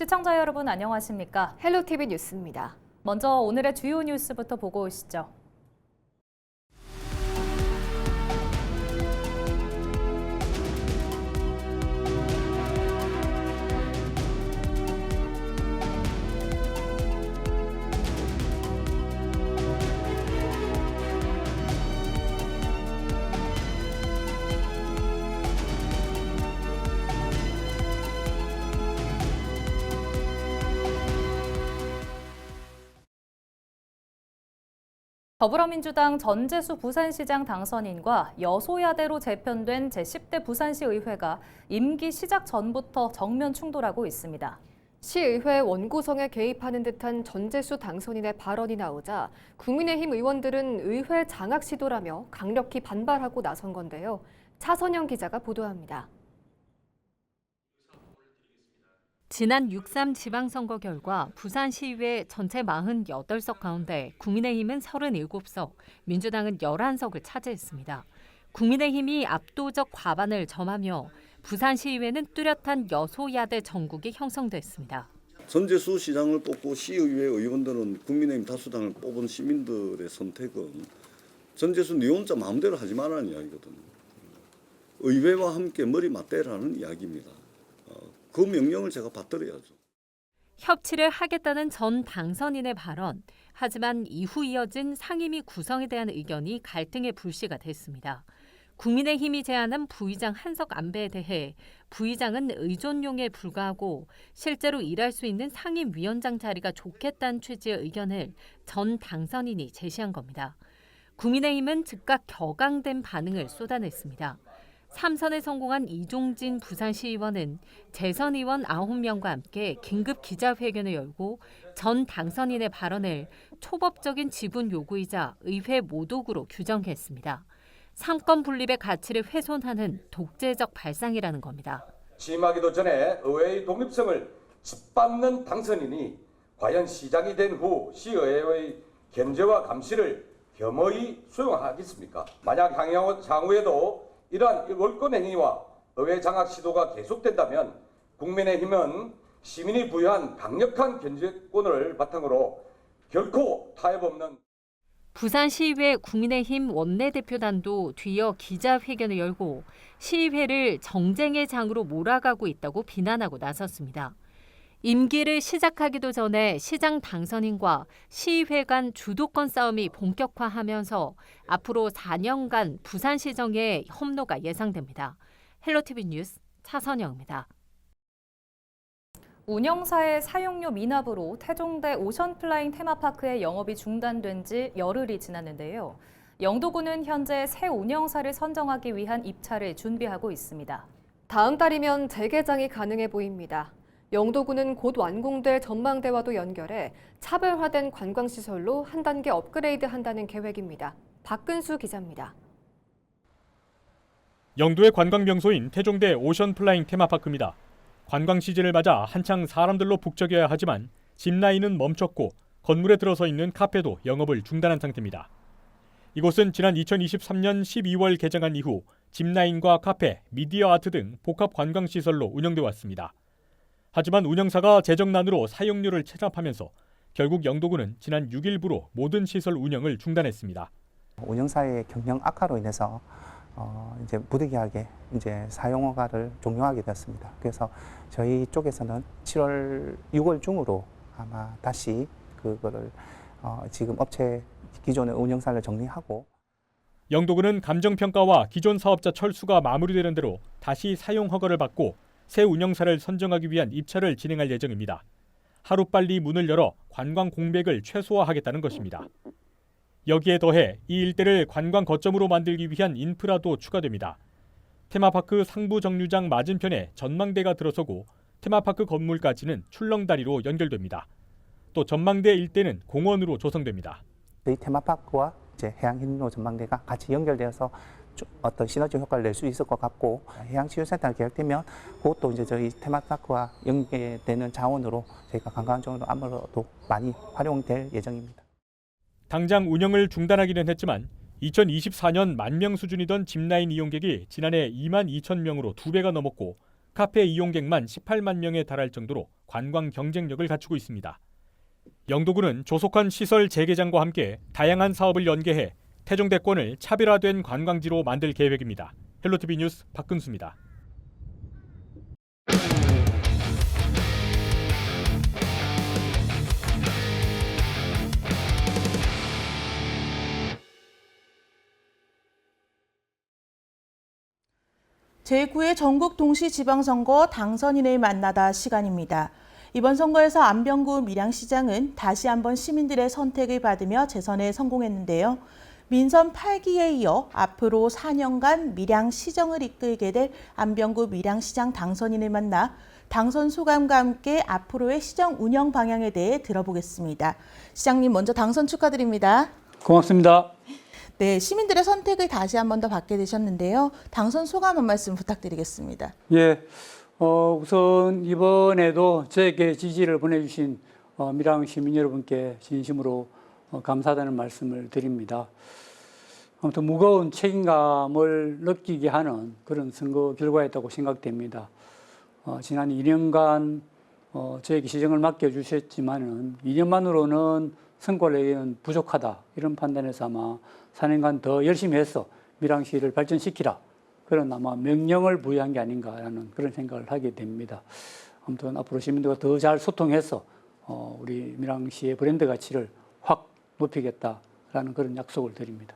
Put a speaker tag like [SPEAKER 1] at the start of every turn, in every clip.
[SPEAKER 1] 시청자 여러분 안녕하십니까?
[SPEAKER 2] 헬로티비 뉴스입니다.
[SPEAKER 1] 먼저 오늘의 주요 뉴스부터 보고 오시죠. 더불어민주당 전재수 부산시장 당선인과 여소야대로 재편된 제10대 부산시 의회가 임기 시작 전부터 정면 충돌하고 있습니다.
[SPEAKER 2] 시의회 원구성에 개입하는 듯한 전재수 당선인의 발언이 나오자 국민의힘 의원들은 의회 장악 시도라며 강력히 반발하고 나선 건데요. 차선영 기자가 보도합니다.
[SPEAKER 3] 지난 6.3 지방선거 결과 부산시의회 전체 48석 가운데 국민의힘은 37석, 민주당은 11석을 차지했습니다. 국민의힘이 압도적 과반을 점하며 부산시의회는 뚜렷한 여소야대 정국이 형성됐습니다.
[SPEAKER 4] 전재수 시장을 뽑고 시의회 의원들은 국민의힘 다수당을 뽑은 시민들의 선택은 전재수 네 혼자 마음대로 하지 말라는 이야기거든요. 의회와 함께 머리 맞대라는 이야기입니다. 그 명령을 제가 받들어야죠.
[SPEAKER 3] 협치를 하겠다는 전 당선인의 발언. 하지만 이후 이어진 상임위 구성에 대한 의견이 갈등의 불씨가 됐습니다. 국민의힘이 제안한 부의장 한석 안배에 대해 부의장은 의존용에 불과하고 실제로 일할 수 있는 상임위원장 자리가 좋겠다는 취지의 의견을 전 당선인이 제시한 겁니다. 국민의힘은 즉각 격앙된 반응을 쏟아냈습니다. 3선에 성공한 이종진 부산시의원은 재선 의원 9명과 함께 긴급 기자회견을 열고 전 당선인의 발언을 초법적인 지분 요구이자 의회 모독으로 규정했습니다. 삼권 분립의 가치를 훼손하는 독재적 발상이라는 겁니다.
[SPEAKER 5] 취임하기도 전에 의회의 독립성을 짓밟는 당선인이 과연 시장이 된 후 시의회의 견제와 감시를 겸허히 수용하겠습니까? 만약 향후에도 이러한 월권 행위와 의회 장악 시도가 계속된다면 국민의힘은 시민이 부여한 강력한 견제권을 바탕으로 결코 타협 없는
[SPEAKER 3] 부산시의회 국민의힘 원내대표단도 뒤이어 기자회견을 열고 시의회를 정쟁의 장으로 몰아가고 있다고 비난하고 나섰습니다. 임기를 시작하기도 전에 시장 당선인과 시의회 간 주도권 싸움이 본격화하면서 앞으로 4년간 부산시정의 험로가 예상됩니다. 헬로티비 뉴스 차선영입니다.
[SPEAKER 1] 운영사의 사용료 미납으로 태종대 오션플라잉 테마파크의 영업이 중단된 지 열흘이 지났는데요. 영도군은 현재 새 운영사를 선정하기 위한 입찰을 준비하고 있습니다.
[SPEAKER 2] 다음 달이면 재개장이 가능해 보입니다. 영도군은 곧 완공될 전망대와도 연결해 차별화된 관광시설로 한 단계 업그레이드한다는 계획입니다. 박근수 기자입니다.
[SPEAKER 6] 영도의 관광명소인 태종대 오션플라잉 테마파크입니다. 관광 시즌을 맞아 한창 사람들로 북적여야 하지만 짚라인은 멈췄고 건물에 들어서 있는 카페도 영업을 중단한 상태입니다. 이곳은 지난 2023년 12월 개장한 이후 짚라인과 카페, 미디어 아트 등 복합 관광시설로 운영돼 왔습니다. 하지만 운영사가 재정난으로 사용료를 체납하면서 결국 영도군은 지난 6일부로 모든 시설 운영을 중단했습니다.
[SPEAKER 7] 운영사의 경영 악화로 인해서 이제 부득이하게 이제 사용 허가를 종료하게 되었습니다. 그래서 저희 쪽에서는 6월 중으로 아마 다시 그거를 지금 업체 기존의 운영사를 정리하고
[SPEAKER 6] 영도군은 감정평가와 기존 사업자 철수가 마무리되는 대로 다시 사용 허가를 받고 새 운영사를 선정하기 위한 입찰을 진행할 예정입니다. 하루빨리 문을 열어 관광 공백을 최소화하겠다는 것입니다. 여기에 더해 이 일대를 관광 거점으로 만들기 위한 인프라도 추가됩니다. 테마파크 상부 정류장 맞은편에 전망대가 들어서고 테마파크 건물까지는 출렁다리로 연결됩니다. 또 전망대 일대는 공원으로 조성됩니다.
[SPEAKER 7] 저희 테마파크와 이제 해양흰로 전망대가 같이 연결되어서 어떤 시너지 효과를 낼 수 있을 것 같고 해양치유센터가 계획되면 그것도 이제 저희 테마파크와 연계되는 자원으로 저희가 관광적으로 아무래도 많이 활용될 예정입니다.
[SPEAKER 6] 당장 운영을 중단하기는 했지만 2024년 10,000명 수준이던 짚라인 이용객이 지난해 22,000명으로 2배가 넘었고 카페 이용객만 18만 명에 달할 정도로 관광 경쟁력을 갖추고 있습니다. 영도군은 조속한 시설 재개장과 함께 다양한 사업을 연계해 태종대권을 차별화된 관광지로 만들 계획입니다. 헬로티비 뉴스 박근수입니다.
[SPEAKER 8] 제9회 전국 동시지방선거 당선인을 만나다 시간입니다. 이번 선거에서 안병구 밀양시장은 다시 한번 시민들의 선택을 받으며 재선에 성공했는데요. 민선 8기에 이어 앞으로 4년간 밀양시정을 이끌게 될 안병구 밀양시장 당선인을 만나 당선 소감과 함께 앞으로의 시정 운영 방향에 대해 들어보겠습니다. 시장님 먼저 당선 축하드립니다.
[SPEAKER 9] 고맙습니다.
[SPEAKER 8] 네, 시민들의 선택을 다시 한 번 더 받게 되셨는데요. 당선 소감 한 말씀 부탁드리겠습니다.
[SPEAKER 9] 예, 우선 이번에도 저에게 지지를 보내주신 밀양 시민 여러분께 진심으로 감사하다는 말씀을 드립니다. 아무튼 무거운 책임감을 느끼게 하는 그런 선거 결과였다고 생각됩니다. 지난 2년간 저에게 시정을 맡겨주셨지만은 2년만으로는 성과를 내기는 부족하다 이런 판단에서 아마 4년간 더 열심히 해서 밀양시를 발전시키라 그런 아마 명령을 부여한 게 아닌가라는 그런 생각을 하게 됩니다. 아무튼 앞으로 시민들과 더 잘 소통해서 우리 밀양시의 브랜드 가치를 확 높이겠다라는 그런 약속을 드립니다.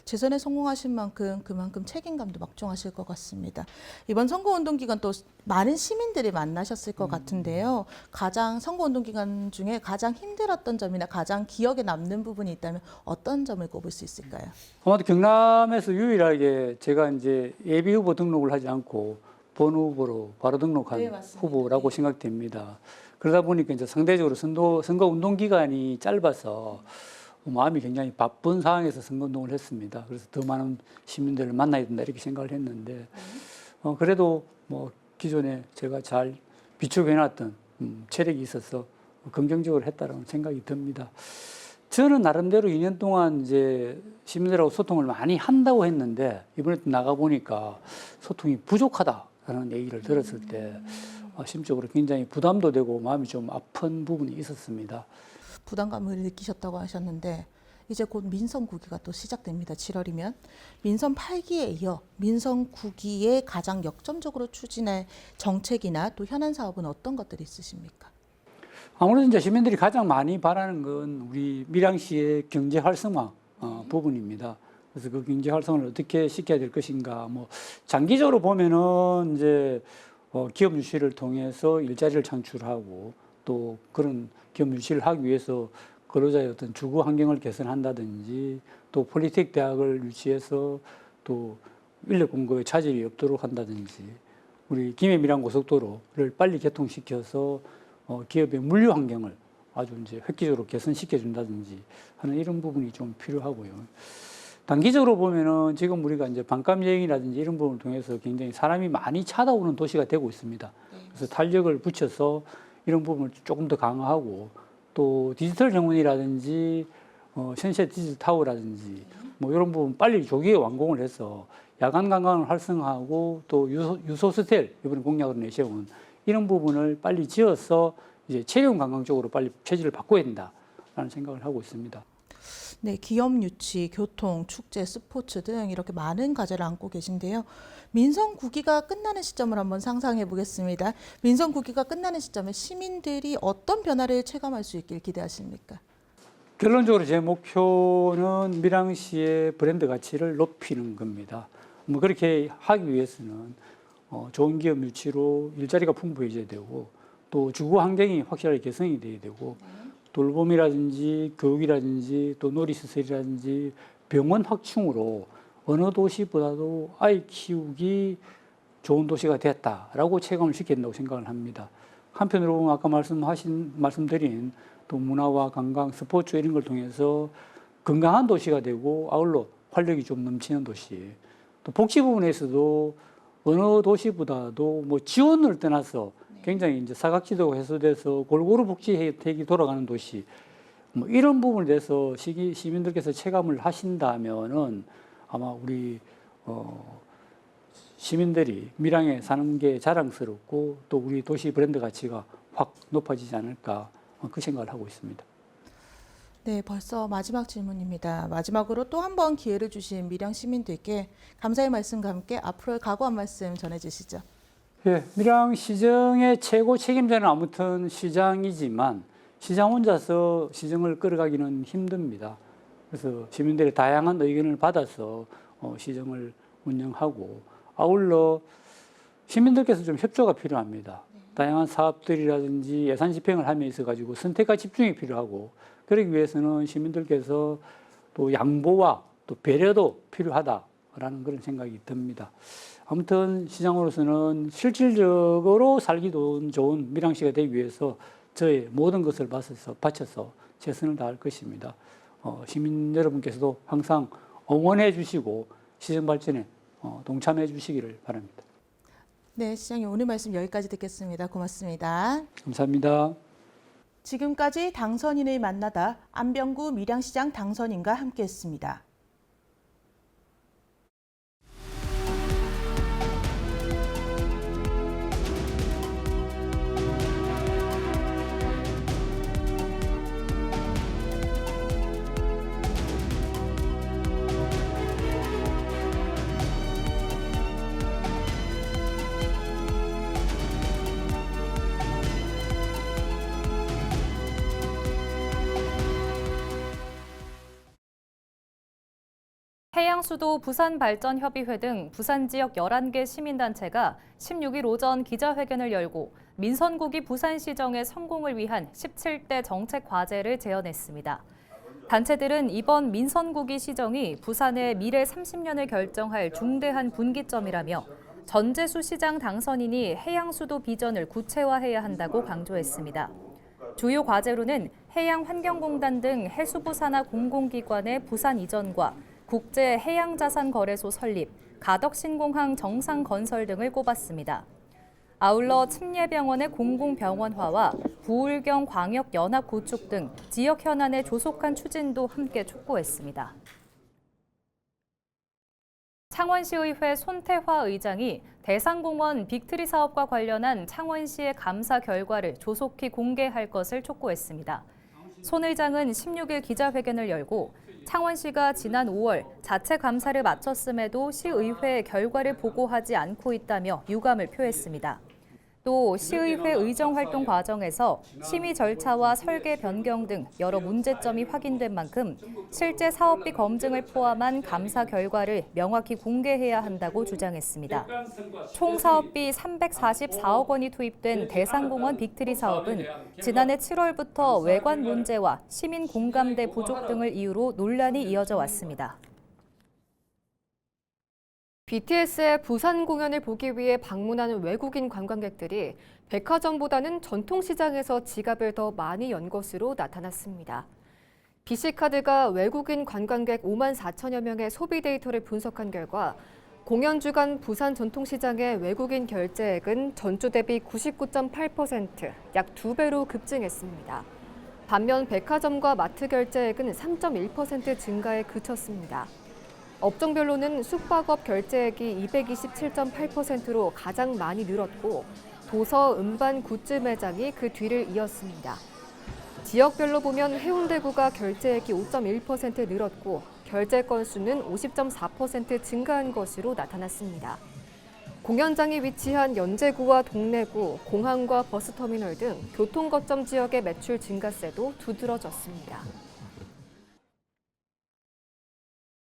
[SPEAKER 8] 재선에 성공하신 만큼 그만큼 책임감도 막중하실 것 같습니다. 이번 선거운동 기간 또 많은 시민들이 만나셨을 것 같은데요. 가장 선거운동 기간 중에 가장 힘들었던 점이나 가장 기억에 남는 부분이 있다면 어떤 점을 꼽을 수 있을까요?
[SPEAKER 9] 아마도 경남에서 유일하게 제가 이제 예비 후보 등록을 하지 않고 본 후보로 바로 등록한
[SPEAKER 8] 네, 맞습니다.
[SPEAKER 9] 후보라고 생각됩니다. 그러다 보니까 이제 상대적으로 선거 운동 기간이 짧아서 마음이 굉장히 바쁜 상황에서 선거운동을 했습니다. 그래서 더 많은 시민들을 만나야 된다 이렇게 생각을 했는데 그래도 뭐 기존에 제가 잘 비축해놨던 체력이 있어서 긍정적으로 했다라는 생각이 듭니다. 저는 나름대로 2년 동안 이제 시민들하고 소통을 많이 한다고 했는데 이번에 또 나가 보니까 소통이 부족하다라는 얘기를 들었을 때 심적으로 굉장히 부담도 되고 마음이 좀 아픈 부분이 있었습니다.
[SPEAKER 8] 부담감을 느끼셨다고 하셨는데 이제 곧 민선 9기가 또 시작됩니다. 7월이면 민선 8기에 이어 민선 9기에 가장 역점적으로 추진할 정책이나 또 현안 사업은 어떤 것들이 있으십니까?
[SPEAKER 9] 아무래도 이제 시민들이 가장 많이 바라는 건 우리 밀양시의 경제 활성화 부분입니다. 그래서 그 경제 활성화를 어떻게 시켜야 될 것인가. 뭐 장기적으로 보면은 이제 기업 유치를 통해서 일자리를 창출하고 또 그런 기업 유치를 하기 위해서 근로자의 어떤 주거 환경을 개선한다든지 또 폴리텍 대학을 유치해서 또 인력 공급에 차질이 없도록 한다든지 우리 김해 밀양 고속도로를 빨리 개통시켜서 기업의 물류 환경을 아주 이제 획기적으로 개선시켜 준다든지 하는 이런 부분이 좀 필요하고요. 단기적으로 보면은 지금 우리가 이제 반값 여행이라든지 이런 부분을 통해서 굉장히 사람이 많이 찾아오는 도시가 되고 있습니다. 그래서 탄력을 붙여서 이런 부분을 조금 더 강화하고 또 디지털 정원이라든지 현실 디지털 타워라든지 뭐 이런 부분 빨리 조기에 완공을 해서 야간 관광을 활성화하고 또 유소 스텔 이번에 공약으로 내세운 이런 부분을 빨리 지어서 이제 체험 관광 쪽으로 빨리 체질을 바꿔야 된다라는 생각을 하고 있습니다.
[SPEAKER 8] 네, 기업 유치, 교통, 축제, 스포츠 등 이렇게 많은 과제를 안고 계신데요. 민선 9기가 끝나는 시점을 한번 상상해 보겠습니다. 민선 9기가 끝나는 시점에 시민들이 어떤 변화를 체감할 수 있길 기대하십니까?
[SPEAKER 9] 결론적으로 제 목표는 밀양시의 브랜드 가치를 높이는 겁니다. 뭐 그렇게 하기 위해서는 좋은 기업 유치로 일자리가 풍부해져야 되고 또 주거 환경이 확실하게 개선이 돼야 되고 돌봄이라든지 교육이라든지 또 놀이시설이라든지 병원 확충으로 어느 도시보다도 아이 키우기 좋은 도시가 됐다라고 체감을 시켜야 된다고 생각을 합니다. 한편으로 보면 아까 말씀드린 또 문화와 관광, 스포츠 이런 걸 통해서 건강한 도시가 되고 아울러 활력이 좀 넘치는 도시. 또 복지 부분에서도 어느 도시보다도 뭐 지원을 떠나서 굉장히 이제 사각지대가 해소돼서 골고루 복지 혜택이 돌아가는 도시. 뭐 이런 부분에 대해서 시민들께서 체감을 하신다면은 아마 우리 시민들이 밀양에 사는 게 자랑스럽고 또 우리 도시 브랜드 가치가 확 높아지지 않을까 그 생각을 하고 있습니다.
[SPEAKER 8] 네, 벌써 마지막 질문입니다. 마지막으로 또 한 번 기회를 주신 밀양 시민들께 감사의 말씀과 함께 앞으로의 각오 한 말씀 전해주시죠.
[SPEAKER 9] 예, 밀양 시정의 최고 책임자는 아무튼 시장이지만 시장 혼자서 시정을 끌어가기는 힘듭니다. 그래서 시민들의 다양한 의견을 받아서 시정을 운영하고 아울러 시민들께서 좀 협조가 필요합니다. 다양한 사업들이라든지 예산 집행을 함에 있어 가지고 선택과 집중이 필요하고 그러기 위해서는 시민들께서 또 양보와 또 배려도 필요하다라는 그런 생각이 듭니다. 아무튼 시장으로서는 실질적으로 살기도 좋은 밀양시가 되기 위해서 저의 모든 것을 바쳐서 최선을 다할 것입니다. 시민 여러분께서도 항상 응원해 주시고 시정 발전에 동참해 주시기를 바랍니다.
[SPEAKER 8] 네, 시장님 오늘 말씀 여기까지 듣겠습니다. 고맙습니다.
[SPEAKER 9] 감사합니다.
[SPEAKER 8] 지금까지 당선인을 만나다 안병구 밀양시장 당선인과 함께했습니다.
[SPEAKER 1] 해양수도 부산발전협의회 등 부산 지역 11개 시민단체가 16일 오전 기자회견을 열고 민선국이 부산시정의 성공을 위한 17대 정책 과제를 제언했습니다. 단체들은 이번 민선국이 시정이 부산의 미래 30년을 결정할 중대한 분기점이라며 전재수 시장 당선인이 해양수도 비전을 구체화해야 한다고 강조했습니다. 주요 과제로는 해양환경공단 등 해수부 산하 공공기관의 부산 이전과 국제해양자산거래소 설립, 가덕신공항 정상 건설 등을 꼽았습니다. 아울러 침례병원의 공공병원화와 부울경 광역연합 구축 등 지역 현안의 조속한 추진도 함께 촉구했습니다. 창원시의회 손태화 의장이 대상공원 빅트리 사업과 관련한 창원시의 감사 결과를 조속히 공개할 것을 촉구했습니다. 손 의장은 16일 기자회견을 열고 창원시가 지난 5월 자체 감사를 마쳤음에도 시의회에 결과를 보고하지 않고 있다며 유감을 표했습니다. 또 시의회 의정활동 과정에서 심의 절차와 설계 변경 등 여러 문제점이 확인된 만큼 실제 사업비 검증을 포함한 감사 결과를 명확히 공개해야 한다고 주장했습니다. 총 사업비 344억 원이 투입된 대상공원 빅트리 사업은 지난해 7월부터 외관 문제와 시민 공감대 부족 등을 이유로 논란이 이어져 왔습니다.
[SPEAKER 2] BTS의 부산 공연을 보기 위해 방문하는 외국인 관광객들이 백화점보다는 전통시장에서 지갑을 더 많이 연 것으로 나타났습니다. BC카드가 외국인 관광객 5만 4천여 명의 소비 데이터를 분석한 결과 공연 주간 부산 전통시장의 외국인 결제액은 전주 대비 99.8%, 약 2배로 급증했습니다. 반면 백화점과 마트 결제액은 3.1% 증가에 그쳤습니다. 업종별로는 숙박업 결제액이 227.8%로 가장 많이 늘었고 도서, 음반, 굿즈 매장이 그 뒤를 이었습니다. 지역별로 보면 해운대구가 결제액이 5.1% 늘었고 결제 건수는 50.4% 증가한 것으로 나타났습니다. 공연장이 위치한 연제구와 동래구, 공항과 버스터미널 등 교통거점 지역의 매출 증가세도 두드러졌습니다.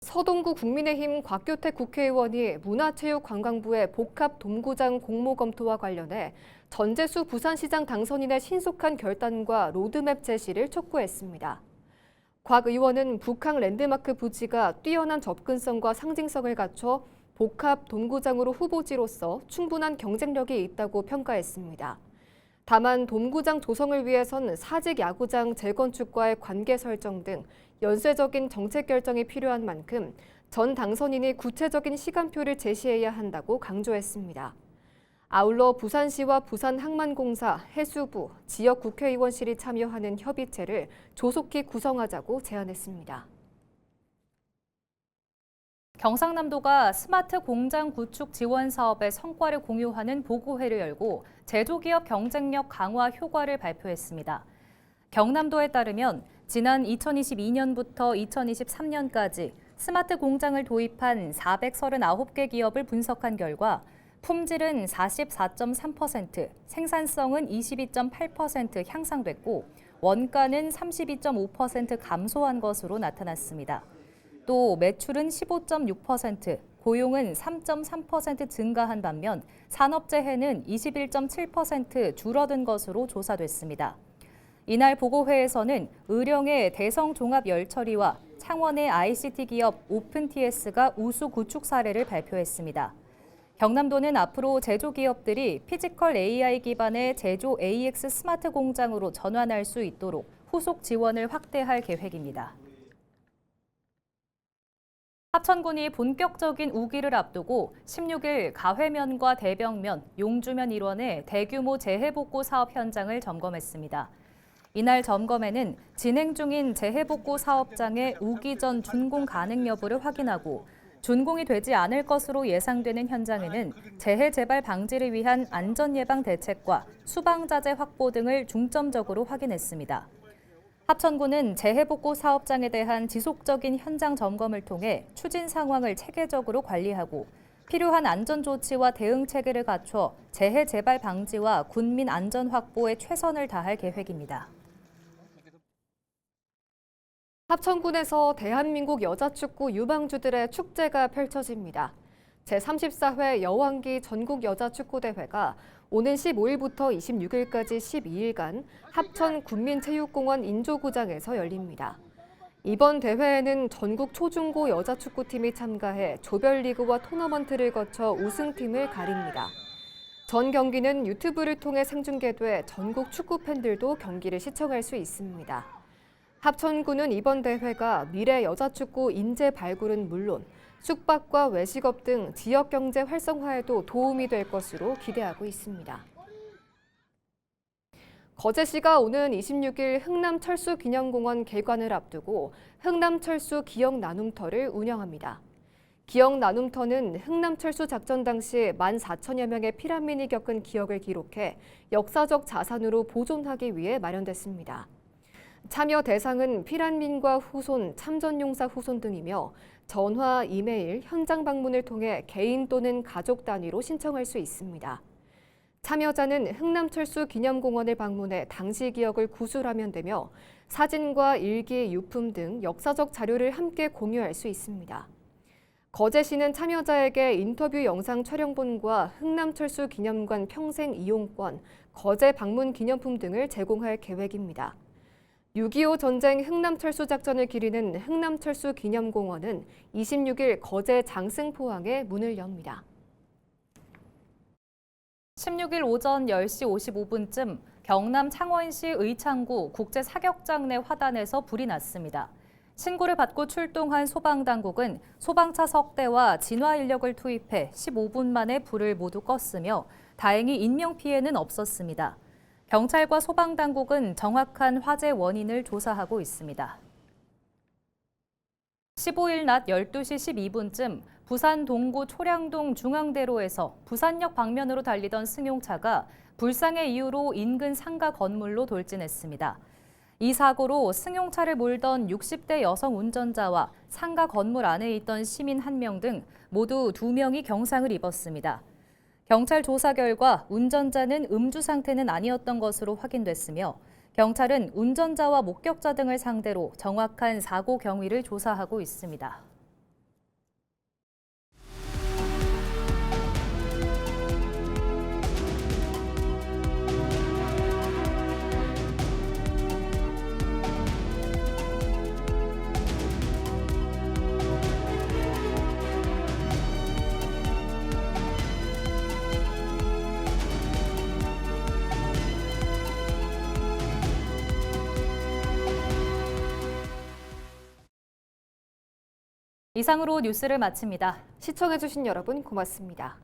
[SPEAKER 2] 서동구 국민의힘 곽교택 국회의원이 문화체육관광부의 복합돔구장 공모 검토와 관련해 전재수 부산시장 당선인의 신속한 결단과 로드맵 제시를 촉구했습니다. 곽 의원은 북항 랜드마크 부지가 뛰어난 접근성과 상징성을 갖춰 복합돔구장으로 후보지로서 충분한 경쟁력이 있다고 평가했습니다. 다만 돔구장 조성을 위해선 사직 야구장 재건축과의 관계 설정 등 연쇄적인 정책 결정이 필요한 만큼 전 당선인이 구체적인 시간표를 제시해야 한다고 강조했습니다. 아울러 부산시와 부산항만공사, 해수부, 지역 국회의원실이 참여하는 협의체를 조속히 구성하자고 제안했습니다.
[SPEAKER 1] 경상남도가 스마트 공장 구축 지원 사업의 성과를 공유하는 보고회를 열고 제조기업 경쟁력 강화 효과를 발표했습니다. 경남도에 따르면 지난 2022년부터 2023년까지 스마트 공장을 도입한 439개 기업을 분석한 결과 품질은 44.3%, 생산성은 22.8% 향상됐고 원가는 32.5% 감소한 것으로 나타났습니다. 또 매출은 15.6%, 고용은 3.3% 증가한 반면 산업재해는 21.7% 줄어든 것으로 조사됐습니다. 이날 보고회에서는 의령의 대성종합열처리와 창원의 ICT 기업 오픈TS가 우수 구축 사례를 발표했습니다. 경남도는 앞으로 제조기업들이 피지컬 AI 기반의 제조 AX 스마트 공장으로 전환할 수 있도록 후속 지원을 확대할 계획입니다. 합천군이 본격적인 우기를 앞두고 16일 가회면과 대병면, 용주면 일원의 대규모 재해복구 사업 현장을 점검했습니다. 이날 점검에는 진행 중인 재해복구 사업장의 우기 전 준공 가능 여부를 확인하고 준공이 되지 않을 것으로 예상되는 현장에는 재해 재발 방지를 위한 안전 예방 대책과 수방자재 확보 등을 중점적으로 확인했습니다. 합천군은 재해복구 사업장에 대한 지속적인 현장 점검을 통해 추진 상황을 체계적으로 관리하고 필요한 안전 조치와 대응 체계를 갖춰 재해 재발 방지와 군민 안전 확보에 최선을 다할 계획입니다.
[SPEAKER 2] 합천군에서 대한민국 여자축구 유망주들의 축제가 펼쳐집니다. 제34회 여왕기 전국 여자축구대회가 오는 15일부터 26일까지 12일간 합천 군민체육공원 인조구장에서 열립니다. 이번 대회에는 전국 초중고 여자축구팀이 참가해 조별리그와 토너먼트를 거쳐 우승팀을 가립니다. 전 경기는 유튜브를 통해 생중계돼 전국 축구 팬들도 경기를 시청할 수 있습니다. 합천군은 이번 대회가 미래 여자축구 인재 발굴은 물론 숙박과 외식업 등 지역 경제 활성화에도 도움이 될 것으로 기대하고 있습니다. 거제시가 오는 26일 흥남철수기념공원 개관을 앞두고 흥남철수 기억나눔터를 운영합니다. 기억나눔터는 흥남철수 작전 당시 14,000여 명의 피난민이 겪은 기억을 기록해 역사적 자산으로 보존하기 위해 마련됐습니다. 참여 대상은 피난민과 후손, 참전용사 후손 등이며 전화, 이메일, 현장 방문을 통해 개인 또는 가족 단위로 신청할 수 있습니다. 참여자는 흥남철수 기념공원을 방문해 당시 기억을 구술하면 되며 사진과 일기, 유품 등 역사적 자료를 함께 공유할 수 있습니다. 거제시는 참여자에게 인터뷰 영상 촬영본과 흥남철수 기념관 평생 이용권, 거제 방문 기념품 등을 제공할 계획입니다. 6.25 전쟁 흥남철수 작전을 기리는 흥남철수 기념공원은 26일 거제 장승포항에 문을 엽니다.
[SPEAKER 1] 16일 오전 10시 55분쯤 경남 창원시 의창구 국제사격장 내 화단에서 불이 났습니다. 신고를 받고 출동한 소방당국은 소방차 석 대와 진화 인력을 투입해 15분 만에 불을 모두 껐으며 다행히 인명피해는 없었습니다. 경찰과 소방당국은 정확한 화재 원인을 조사하고 있습니다. 15일 낮 12시 12분쯤 부산 동구 초량동 중앙대로에서 부산역 방면으로 달리던 승용차가 불상의 이유로 인근 상가 건물로 돌진했습니다. 이 사고로 승용차를 몰던 60대 여성 운전자와 상가 건물 안에 있던 시민 1명 등 모두 2명이 경상을 입었습니다. 경찰 조사 결과 운전자는 음주 상태는 아니었던 것으로 확인됐으며 경찰은 운전자와 목격자 등을 상대로 정확한 사고 경위를 조사하고 있습니다. 이상으로 뉴스를 마칩니다.
[SPEAKER 2] 시청해주신 여러분 고맙습니다.